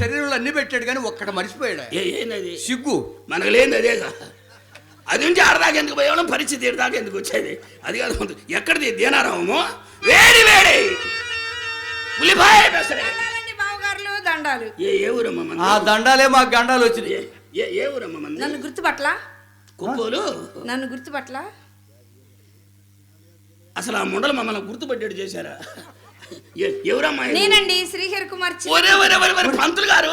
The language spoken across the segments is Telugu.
శరీరంలో అన్ని పెట్టాడు కానీ ఒక్కట మర్చిపోయాడు. ఏంది సిగ్గు మనకు లేని అదేగా. అది నుంచి ఆడదాకా ఎందుకు పోయేవాళ్ళం, పరిస్థితి ఏడదాకా ఎందుకు వచ్చేది అది కాదు. ఎక్కడిది దీనారామము వేడి వేడి ఉల్లిపాయ పెసరే దండాలు. ఏ ఊరమ్మ? ఆ దండాలే మాకు గండాలు వచ్చినాయి. ఏ ఊరమ్మ? నన్ను గుర్తుపట్ల కొప్పోలు. నన్ను గుర్తుపట్ల అసలు ఆ ముండలు మమ్మల్ని గుర్తుపట్టేడు చేశారా? ఎవరమ్మా? నేనండి శ్రీహరి కుమార్. పంతులు గారు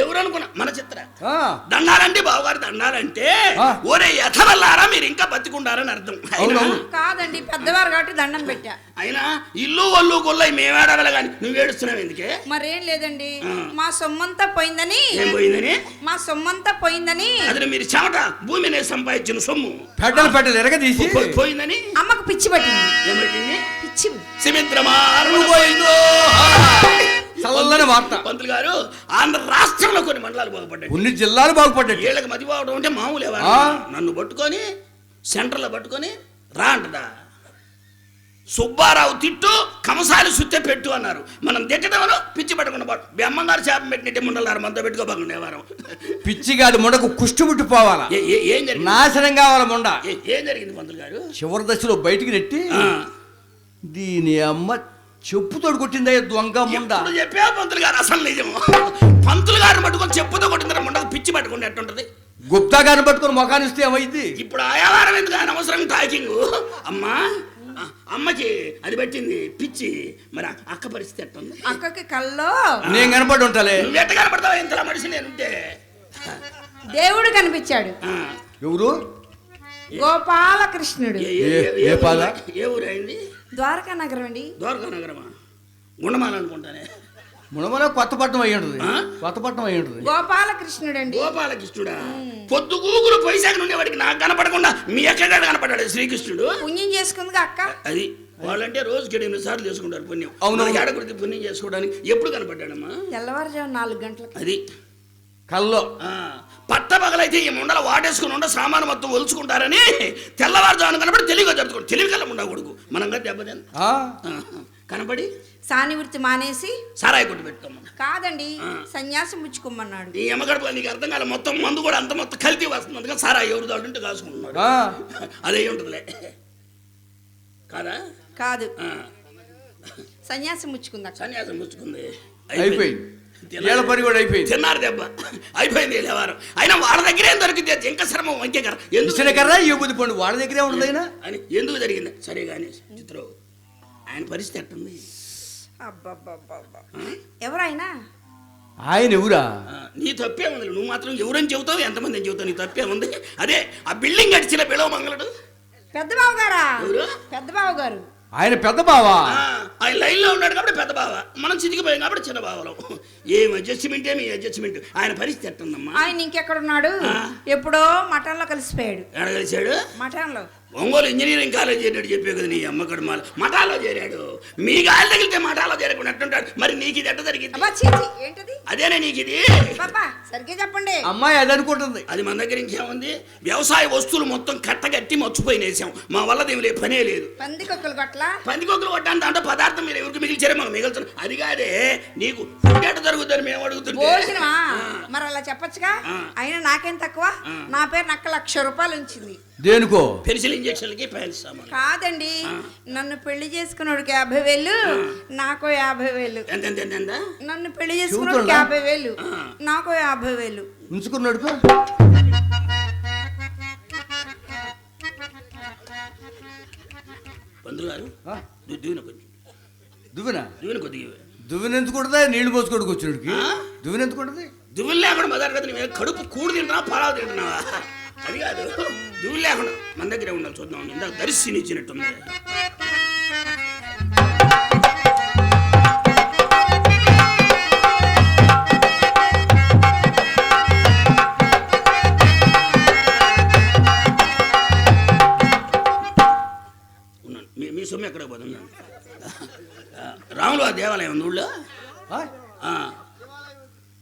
ఎవరు అనుకున్నా మన చిత్ర దండాలంటే బావగారు దండాలంటే ఒరే యథవల్లారా మీరు ఇంకా బతికుండారని అర్థం. కాదండి పెద్దవారు కాబట్టి దండం పెట్టా. అయినా ఇల్లు ఒళ్ళు గొల్లయి మేమేడాలి కానీ నువ్వు ఏడుస్తున్నావు ఎందుకే? మరేం లేదండి మా సొమ్మంతా పోయిందని. ఏం పోయిందని? మా సొమ్మంతా పోయిందని. అది మీరు చెమట భూమిని సంపాదించిన సొమ్ము పెద్దలు పెద్దలు ఎరగదీసి పోయిందని అమ్మకు పిచ్చి పట్టింది. ఏం పట్టింది? పిచ్చి. చల్లని వార్త. పంతులు గారు ఆంధ్ర రాష్ట్రంలో కొన్ని మండలాలు బాగుపడ్డాయి, కొన్ని జిల్లాలు బాగుపడ్డాయి. వీళ్ళకి మతి బాగడం అంటే మామూలు. నన్ను పట్టుకొని సెంటర్లో పట్టుకొని రా అంటదా సుబ్బారావు తిట్టు కంసాలి సుత్తే పెట్టు అన్నారు. మనం తిట్టడం పిచ్చి పట్టకుండా పాటు బెమ్మంగారు చేప పెట్టినట్టే ముండలారు మనతో పెట్టుకోబాగుండేవారు. పిచ్చి కాదు ముండకు కుష్టి ముట్టిపోవాలా. ఏం జరిగింది? నాశనం కావాల ముండ. ఏం జరిగింది పంతులు గారు? చివరి దశలో బయటికి నెట్టి దీని అమ్మ చెప్పుతో కొట్టిందయ్య దొంగ ముండ. చెప్పా పంతులు గారు అసలు నిజం. పంతులు గారిని పట్టుకొని చెప్పుతో కొట్టిందా ముండకు పిచ్చి పట్టుకుంటే ఎట్టుంటది? గుప్తా గారిని పట్టుకొని మొఖాన్ని ఇస్తే ఏమైంది? ఇప్పుడు ఆయావారం ఎందుకు అనవసరం టాకింగ్. అమ్మా అమ్మకి అది పెట్టింది పిచ్చి, మరి అక్క పరిస్థితి ఎట్టుంది? అక్కకి కల్లో నేను కనపడి ఉంటాలే. నువ్వు ఎట్ట కనపడతావా ఇంతలా మనిషి నేనుంటే? దేవుడు కనిపించాడు. ఎవరు? గోపాలకృష్ణుడు. ఏ ఊరు అయింది? ద్వారకా నగరం అండి. ద్వారకా నగరమా? గుండమాల అనుకుంటానే. మునమల కొత్తపట్నం అయ్యి ఉంటుంది. కొత్తపట్నం అయ్యి ఉంటుంది. గోపాలకృష్ణుడు అండి. గోపాలకృష్ణుడా? పొద్దు గూగులు పైసాక ఉండేవాడికి నాకు కనపడకుండా మీ ఎక్కడ కనపడ్డాడు శ్రీకృష్ణుడు. పుణ్యం చేసుకుందిగా అక్క. అది వాళ్ళంటే రోజుకి 8 సార్లు చేసుకుంటారు పుణ్యం. అవును. ఏడకుడికి పుణ్యం చేసుకోవడానికి ఎప్పుడు కనపడ్డాడమ్మా? తెల్లవారుజాము 4 గంటలకు. అది కల్లో పట్ట పగలైతే ఈ ముండలు వాటేసుకుని ఉండ సామాను మొత్తం ఒలుచుకుంటారని తెల్లవారుజామున కనపడి తెలివిగా జరుపుకోండి. తెలివి కల్లా ఉండకూడదు మనం దెబ్బతిని కనపడి సాని వృత్తి మానేసి సారాయి కొట్టు పెట్టుకోమన్నా. కాదండి సన్యాసం పుచ్చుకోమన్నాడు. ఈ ఎమ్మగడప నీకు అర్థం కాలే. మొత్తం మందు కూడా అంత మొత్తం కల్తీ వస్తుంది అందుకని సారాయి ఎవరు దాడుంటే కాసుకుంటున్నాడు. అదే ఉంటుందిలే కాదా? కాదు సన్యాసం ముచ్చుకుందా. సన్యాసం ముచ్చుకుంది అయిపోయింది. తిన్నారు దెబ్బ అయిపోయింది. వెళ్ళేవారు అయినా వాళ్ళ దగ్గర ఏం దొరికింది? ఇంకా శ్రమ వంకేకర ఎందుకరా ఏబుది పండు వాళ్ళ దగ్గరే ఉండదు అని ఎందుకు జరిగింది? సరే కానీ చిత్రం ఆయన పరిస్థితి ఎట్టుంది? ఎవరైనా ఆయన ఎవరా? నీ తప్పే ఉంది. నువ్వు మాత్రం ఎవరని చెబుతావు, ఎంతమంది అని చెబుతావు? నీ తప్పే ఉంది. అదే ఆ బిల్డింగ్ గడిచిన బిలవ మంగళడు పెద్ద బావ గారా? పెద్ద బావ గారు. ఆయన పెద్ద బావా? ఆయన లైన్ లో ఉన్నాడు కాబట్టి పెద్ద బావ, మనం చితికిపోయాం కాబట్టి చిన్న బావలం. ఏం అడ్జస్ట్మెంట్ ఏమి అడ్జస్ట్మెంట్. ఆయన పరిస్థితి ఎట్టుందమ్మా? ఆయన ఇంకెక్కడున్నాడు? ఎప్పుడో మఠంలో కలిసిపోయాడు. ఎక్కడ కలిసాడు? మఠంలో. ఒంగోలు ఇంజనీరింగ్ కాలేజ్ చేరాడు చెప్పే కదా నీ అమ్మకడు మాల. మఠాలో చేరాడు. మీ గాలి తగిలితే మఠాలో చేరకుండా ఎట్టుంటాడు? మరి నీకు ఇది ఎట్ట జరిగింది? అదేనే నీకు ఇది సరిగ్గా చెప్పండి. అమ్మాయి అది అనుకుంటుంది. అది మన దగ్గర ఇంకేముంది? వ్యవసాయ వస్తువులు మొత్తం కట్టగట్టి మర్చిపోయినేసాం. మా వల్ల దేవులే పనే లేదు. పందికొక్కులు కొట్టండి అంటే పదార్థం మీరు ఎవరికి మిగిల్చారే మాకు మిగులుతున్నాం. అది కాదే నీకు ఎట్ట జరుగుతుంది మేము అడుగుతుంటే. మరి అలా చెప్పచ్చుగా. అయినా నాకేం తక్కువ. నా పేరు నక్క 1,00,000 రూపాయలు ఉంచింది. దేనికో? పెన్సిల్ ఇంజక్షన్లకి కాదండి. నన్ను పెళ్లి చేసుకున్నాడికి 50,000, నాకు 50,000. నన్ను పెళ్లి చేసుకున్నాడికి 50,000, నాకు 50,000 ఉంచుకున్నాడు. పంతులు గారు దువ్వెన ఎందుకుంటుందా? నీళ్లు పోసుకోవడానికి వచ్చినడికి దువ్వెన ఎందుకుంటుంది? దువ్వులు లేకుండా మొదటి కదా నువ్వు కడుపు కూడు తింటున్నావా పలావు తింటున్నావా? అది కాదు దువ్వులు లేకుండా మన దగ్గరే ఉండాలి. చూద్దాం ఇందాక దర్శనం ఇచ్చినట్టుంది. మీ సొమ్ము ఎక్కడ పోతుంది? రాములు ఆ దేవాలయం ఉంది ఊళ్ళో.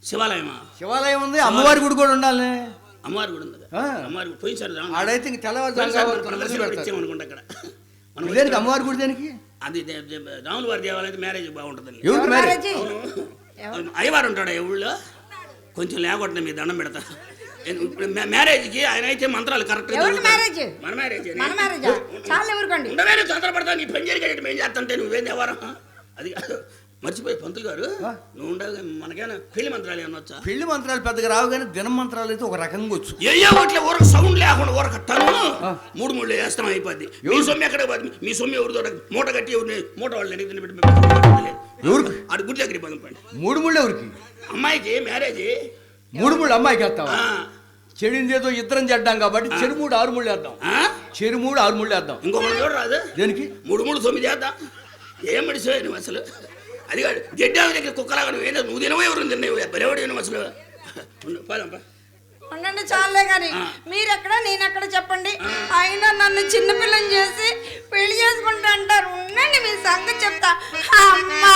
శివాలయమా? శివాలయం ఉంది. అమ్మవారి గుడి కూడా ఉండాలి. అమ్మవారి గుడి ఉంది. అమ్మవారి పోయిసారు ఆడైతే ఇంక తెల్లవారుజామున అనుకుంటా అక్కడ. అమ్మవారి గుడి దేనికి? అది రాముల వారి దేవాలయం మ్యారేజ్ బాగుంటుంది. అయ్యవారు ఉంటాడా ఏ ఊళ్ళో? కొంచెం లేకుండా మీ దండం పెడతా. మ్యారేజ్కి ఆయన అయితే మంత్రాలు కరెక్ట్. మ్యారేజ్ మన మ్యారేజ్ మన మ్యారేజ్ చాలా ఎవరికండి ఉండవే తొందరపడతా. నీ పెంజేరి కట్టి మేము చేస్తుంటే నువ్వేం ఎవరం అది కాదు. మర్చిపోయి పంతులు గారు నువ్వు ఉండవు. మనకేనా పెళ్లి మంత్రాలు ఏమన్నా వచ్చా? పెళ్లి మంత్రాలు పెద్దగా రావు, కానీ దినం మంత్రాలు అయితే ఒక రకంగా వచ్చు. ఏయో ఒకటి ఊరకు సౌండ్ లేకుండా ఊరకట్టాను 3 వేస్తాం అయిపోద్ది. మీ సొమ్ము ఎక్కడ పోద్ది? మీ సొమ్ము ఎవరితో మూట కట్టి ఎవరిని మూట వాళ్ళు ఎవరికి అది గుడి దగ్గరికి పంపండి. 3 ఎవరికి? అమ్మాయికి మ్యారేజ్ 3 అమ్మాయికి వేస్తావా? చెడింది ఏదో ఇద్దరం చేద్దాం కాబట్టి చెరు 3 6 ముళ్ళు వేద్దాం. చెరు 3 6 ముళ్ళు వేద్దాం. ఇంకొకటి చూడ రాదు దేనికి? 3 9 చేద్దాం. ఏం మడిసిపోయావు నువ్వు అసలు? అది కాదు జడ్డా దగ్గర కుక్కలాగా నువ్వు తినవో ఎవరు తిన్నావు? బెరవడి అసలు పోదాంపా. ఉండండి చాలే కానీ మీరెక్కడ నేనెక్కడ చెప్పండి. అయినా నన్ను చిన్నపిల్లని చేసి పెళ్లి చేసుకుంటా అంటారు. ఉండండి మీ సంగతి చెప్తా. అమ్మా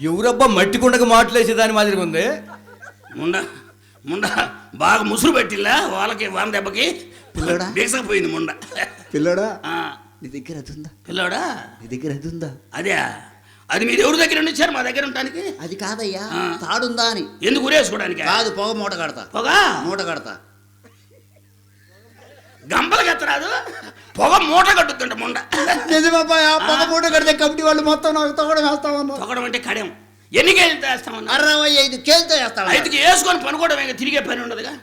ఎవరబ్బా మట్టి కుండకు మాటలేసే దాని మాదిరిగా ఉంది. ముండ ముండ బాగా ముసురు పెట్టిల్లా వాళ్ళకి వాన దెబ్బకి బీసకపోయింది ముండ. పిల్లోడా నీ దగ్గర అది ఉందా? పిల్లోడా నీ దగ్గర అది ఉందా? అదే అది మీరు ఎవరి దగ్గర ఉండిచ్చారు? మా దగ్గర ఉండటానికి. అది కాదయ్యా, తాడుందా అని. ఎందుకు ఉరేసుకోవడానికి? కాదు, పొగ మూట కడతా. పొగ మూట కడతా. గంపలకి ఎత్తరాదు, పొగ మూట కట్టుతుంట ముండ. నిజమబ్బాయి, పొగ మూట కడితే కమిటీ వాళ్ళు మొత్తం నాకు తొగడం వేస్తామన్నా. తొగడం అంటే కడెం. ఎన్ని కేజీలతో వేస్తామన్నా? 65 కేజీలతో వేస్తాం. 5కి వేసుకొని పనుకోవడం తిరిగే పని ఉండదుగా.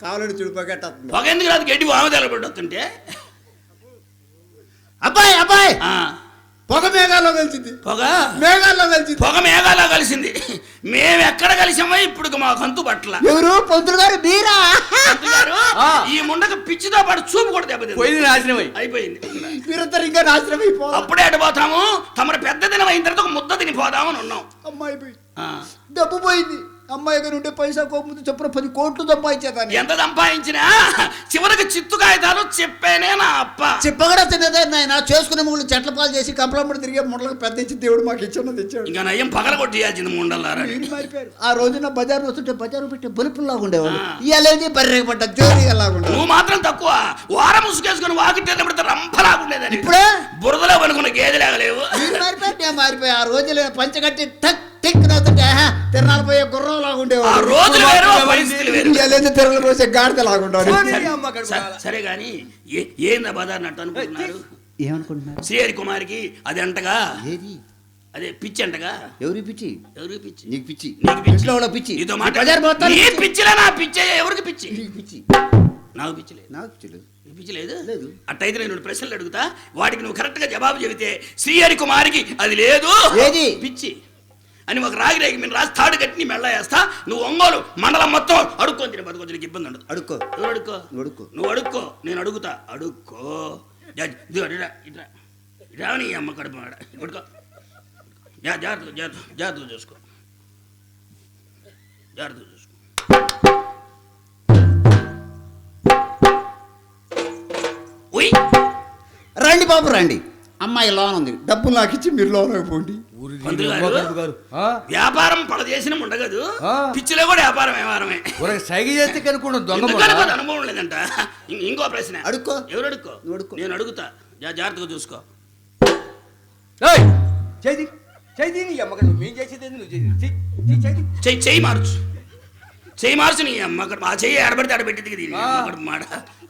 కావాలని చూడు పొగ పొగ ఎందుకు రాదు? గడ్డి వామదాలు పడుతుంటే. అబ్బాయి అబ్బాయి పొగ మేఘాల్లో కలిసింది. పొగ మేఘాల్లో కలిసింది. పొగ మేఘాల్లో కలిసింది. మేము ఎక్కడ కలిసామో ఇప్పుడు మాకు అంతు పట్ల. ఎవరు? పంతులు గారు మీరా? ఈ ముండకు పిచ్చితో పాటు చూపు కూడా దెబ్బతింది. నాశనమై అయిపోయింది. మీరందరూ ఇంకా నాశనం అయిపోయి అప్పుడే అడిపోతాము. తమరు పెద్ద దినం అయిన తర్వాత ఒక ముద్ద తినిపోదామని ఉన్నాం. అమ్మాయి పోయి డబ్బు పోయింది. అమ్మాయి గారు ఉంటే పైసా కోముందు చెప్పిన 10 కోట్లు సంపాదించేదాన్ని. ఎంత సంపాదించినా చివరికి చిత్తు కాగితాలు చెప్పానే నా అప్ప. చెప్పగడా తినేదే నాయన. చేసుకునే మూడు చెట్ల పాలు చేసి కంపలమ్మడి తిరిగే ముండలకు పెద్ద ఇచ్చి దేవుడు మాకు ఇచ్చిన తెచ్చాడు. ఇంకా నయ్యం పగల కొట్టియాల్సింది ముండలారా. ఆ రోజున బజార్ వస్తుంటే బజారు పెట్టే బలుపుల్లాగా ఉండేవాడు. ఇవాళేది బర్రె పడ్డ జోరిలాగా. నువ్వు మాత్రం తక్కువ. వారం ముసుకేసుకుని వాకిట్టే పడితే రంపలాగుండేదని. ఇప్పుడే బురదలో పనుకున్న గేదెలాగలేవు. నేను మారిపోయి ఆ రోజులో పంచగట్టి టక్ టిక్ నవ్వుతుంటే తిరణాలు పోయే గుర్రం లాగా ఉండేవాడు. తిరగలు పోసే గాడిద లాగుంటాడు. సరే గాని ఏందా బజార్ నట్టు అనుకుంటున్నారు? ఏమనుకుంటున్నారు? శ్రీహరి కుమారికి అది అంటగా. ఏది? అదే పిచ్చి అంటగా. ఎవరి పిచ్చి? ఎవరికి పిచ్చి? నీకు పిచ్చి. నీకు పిచ్చి. పిచ్చి. నీతో మాట్లాడు. నీ పిచ్చిలా నా పిచ్చే? ఎవరికి పిచ్చి? నీకు పిచ్చి. నాకు పిచ్చి లేదు. నాకు పిచ్చి లేదు. పిచ్చి లేదు. అట్టయితే నేను 2 ప్రశ్నలు అడుగుతా, వాటికి నువ్వు కరెక్ట్ గా జవాబు చెబితే శ్రీహరి కుమారికి అది లేదు ఏది పిచ్చి అని ఒక రాగి నేను రాసి తాడు కట్టి నీ మెళ్ళ వేస్తా. నువ్వు ఒంగోలు మండలం మొత్తం అడుక్కొని తినే బతుకొచ్చు. నీకు ఇబ్బంది ఉండదు. అడుక్కో. ఎవరు అడుక్కో? నువ్వు అడుక్కో. నేను అడుగుతా. అడుక్కో. రావని అమ్మ కడుపు అడుక్కో. జాగ్రత్తగా చూసుకో. జాగ్రత్తగా చూసుకో. రండి బాబు రండి. అమ్మాయి లోన్ ఉంది, డబ్బులు నాకు ఇచ్చి మీరు లోన్ అయిపోండి. వ్యాపారం పడ చేసిన ఉండగదు. పిచ్చిలో కూడా వ్యాపారమే. సైగ చేస్తే కనుక్కోండి. దొంగ అనుభవం లేదంట. ఇంకో ప్రశ్న. అడుక్కో. ఎవరు అడుక్కో? నేను అడుగుతా. జాగ్రత్తగా చూసుకో. చెయ్యి మార్చు. చెయ్యి మార్చు. నీ అమ్మ ఆ చెయ్యి ఆడబడితే ఆడబెట్టి దీన్ని మాట.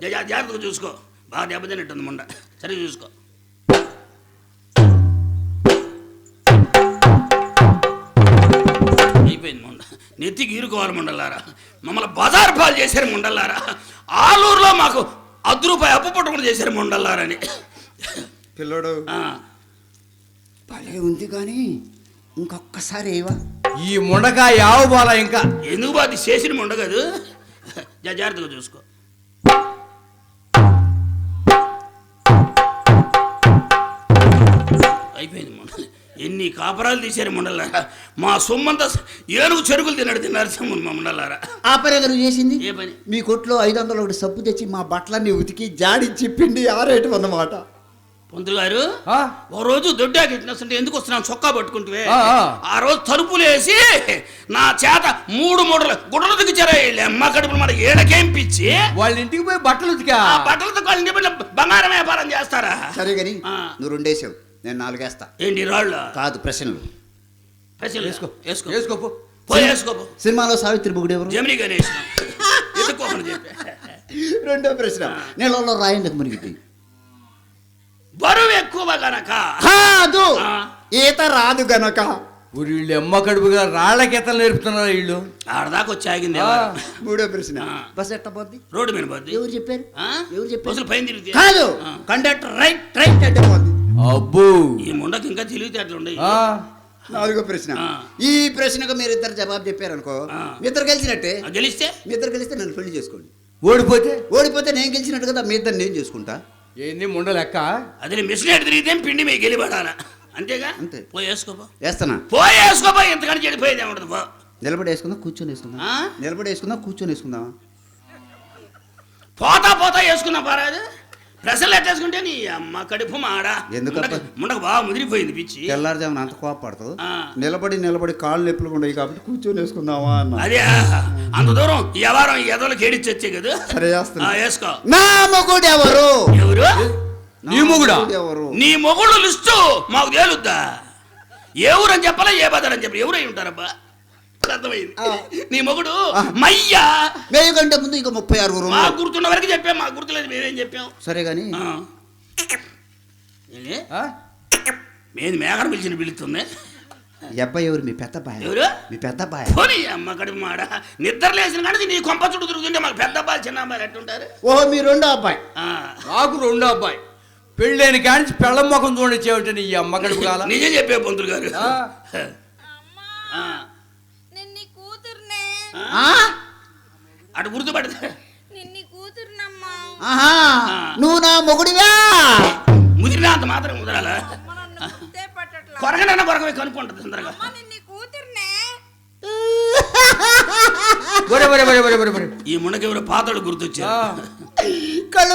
జాగ్రత్తగా చూసుకో. బాగా దెబ్బతిన్నట్టుంది ముండ. సరే చూసుకో. అయిపోయింది ముండ. నెత్తికి ఈరుకోవాలి ముండలారా. మమ్మల్ని బజార్ పాలు చేశారు ముండలారా. ఆలూరులో మాకు ₹10 అప్పు పుట్టకుండా చేశారు ముండలారని. పిల్లడు భలే ఉంది కానీ ఇంకొక్కసారి ఏవా ఈ ముండకాయ యావ బాలా ఇంకా ఎందుకు అది చేసిన ముండగదు. జాగ్రత్తగా చూసుకో. అయిపోయింది ముండ. ఎన్ని కాపరాలు తీశారు ముండలారా. మా సొమ్మంతా ఏనుగు చెరుకులు తిన్నాడు సింహం మా ముండలారా. ఆ పని ఎదురు చేసింది. ఏ పని? మీ కొట్లో 500 సబ్బు తెచ్చి మా బట్టలన్నీ ఉతికి జాడించి పిండి ఆరేయటం అన్నమాట. పంతులు గారు ఆ? ఓ రోజు దొడ్డాకి ఇట్టినస్తుంటే ఎందుకు వస్తున్నాను చొక్కా పట్టుకుంటే ఆ, ఆ. ఆ రోజు తలుపులు వేసి నా చేత 3 మూటలు గుడ్డలు దిగిచారా అమ్మ కడుపులు మన ఏడకేం పిచ్చి వాళ్ళ ఇంటికి పోయి బట్టలు ఉతికా. ఆ బట్టలతో వాళ్ళ ఇంటి బిడ్డ బంగారం వ్యాపారం చేస్తారా? సరే గాని ఆ. నువ్వు 2 వేసావు, నేను 4 వేస్తా. ఏంటి రాళ్ళు కాదు ప్రశ్నలు. వేసుకో వేసుకో వేసుకోపో. పోయి వేసుకోపో. సినిమాలో సావిత్రి మొగుడు ఎవరు? జమిని గణేష్ ఎత్తుకోమని చెప్పి. రెండో ప్రశ్న, నీళ్ళలో రాయందుకు మునిగిపోయి. బరువు ఎక్కువ గనక. కాదు, ఆ. ఈత రాదు గనక. ఊరి వీళ్ళు అమ్మ కడుపుగా రాళ్ళకెత్తలు నేర్పుతున్నారు వీళ్ళు. ఆడదాకా వచ్చి ఆగింది ఆ. ఎవరు? మూడో ప్రశ్న, ఆ. బస్ ఎట్ట పోద్ది? రోడ్డు మీద పోద్ది. ఎవరు చెప్పారు? ఆ? ఎవరు చెప్పారు? బస్సులు పైన తిరిగితే కాదు, ఆ. కండక్టర్ రైట్ రైట్ అంటే పోద్ది. అబ్బో. ఈ ముండకి ఇంకా తెలివితే అట్లా ఉండయి. ఆ, నాలుగో ప్రశ్న, ఆ. ఈ ప్రశ్నకు మీరు ఇద్దరు జవాబు చెప్పారనుకో, ఆ. మీ ఇద్దరు గెలిచినట్టే. గెలిస్తే మీ ఇద్దరు గెలిస్తే నన్ను పెళ్లి చేసుకోండి. ఓడిపోతే ఓడిపోతే నేను గెలిచినట్టు కదా, మీ ఇద్దరు నేను చేసుకుంటా. ఏంది ముండ లెక్క? అదే మిషన్ ఎటు తిరిగితే పిండి మీకు గెలిపడాలా అంతేగా. అంతే. పోయి వేసుకోపో. వేస్తానా? పోయి వేసుకోపో. ఎంతకని చెడిపోయేది ఏముండదు పో. నిలబడి వేసుకుందాం, కూర్చొని వేసుకుందాం. ఆ? నిలబడి వేసుకుందాం, కూర్చొని వేసుకుందాం. పోతా వేసుకున్నా పారాదు. ప్రశ్నలు ఎట్టేసుకుంటే నీ అమ్మ కడుపు మాడ. ఎందుకప్ప? ముండకు బాగా ముదిరిపోయింది పిచ్చి. తెల్లారుజామున అంత కోపపడతావు. ఆ. నిలబడి కాళ్ళు నొప్పులు ఉండవు కాబట్టి కూర్చొని వేసుకుందామా అన్న. అదే అంత దూరం ఈ వ్యవహారం ఎదలకు ఏడిచి వచ్చే కదా. సరే చేస్తున్నా. వేసుకో. నా మొగుడు ఎవరు? ఎవరు? నీ మొగుడా? ఎవరు? నీ మొగుడు లిస్టు మాకు తేలుద్దా? ఏ ఊరని చెప్పాలా, ఏ బదరని చెప్పాలి, ఎవరై ఉంటారబ్బా? అర్థమైంది. నీ మొగుడు మయ్యా. 1000 గంట ముందు ఇంకా 36 మా గుర్తున్న వరకు చెప్పాం, మాకు గుర్తులేదు మేమేం చెప్పాం. సరే గాని ఏంటి? ఆ? మేది మేఘన పిలిచిన పిలుస్తుంది. ఈ అబ్బాయి ఎవరు? మీ పెద్ద అబ్బాయి. ఎవరు? మీ పెద్ద అబ్బాయి. పోనీ అమ్మ కడుపు మాడ. నిద్ర లేచిన కానీ నీ కొంప చుట్టూ తిరుగుతుంటే మాకు పెద్ద అబ్బాయి చిన్న అబ్బాయి ఎట్టుంటారు? ఓహో, మీ రెండో అబ్బాయి. నాకు రెండో అబ్బాయి. పెళ్ళైన కానించి పెళ్ళం ముఖం చూడొచ్చేవిట నీ అమ్మ కడుపు కాల. నిజం చెప్పే పంతులు గారు. ఆ. ఆ. నేను నీ కూతుర్నే. ఆ? అటు గుర్తుపడితే నేను నీ కూతుర్నమ్మా. ఆహా, నువ్వు నా మొగుడివా? ముదిరినా అంత మాత్రం ముదరాలా? అమ్మ నన్ను గుర్తే పట్టట్లా. కొరగనన్నా కొరకమే కనుక్కుంటుంది తొందరగా. అమ్మ నేను నీ కూతుర్నే. ఒరే ఒరే ఒరే ఒరే ఒరే ఒరే. ఈ మునకెవరో పాతడు గుర్తొచ్చారు. ఆ. కళ్ళు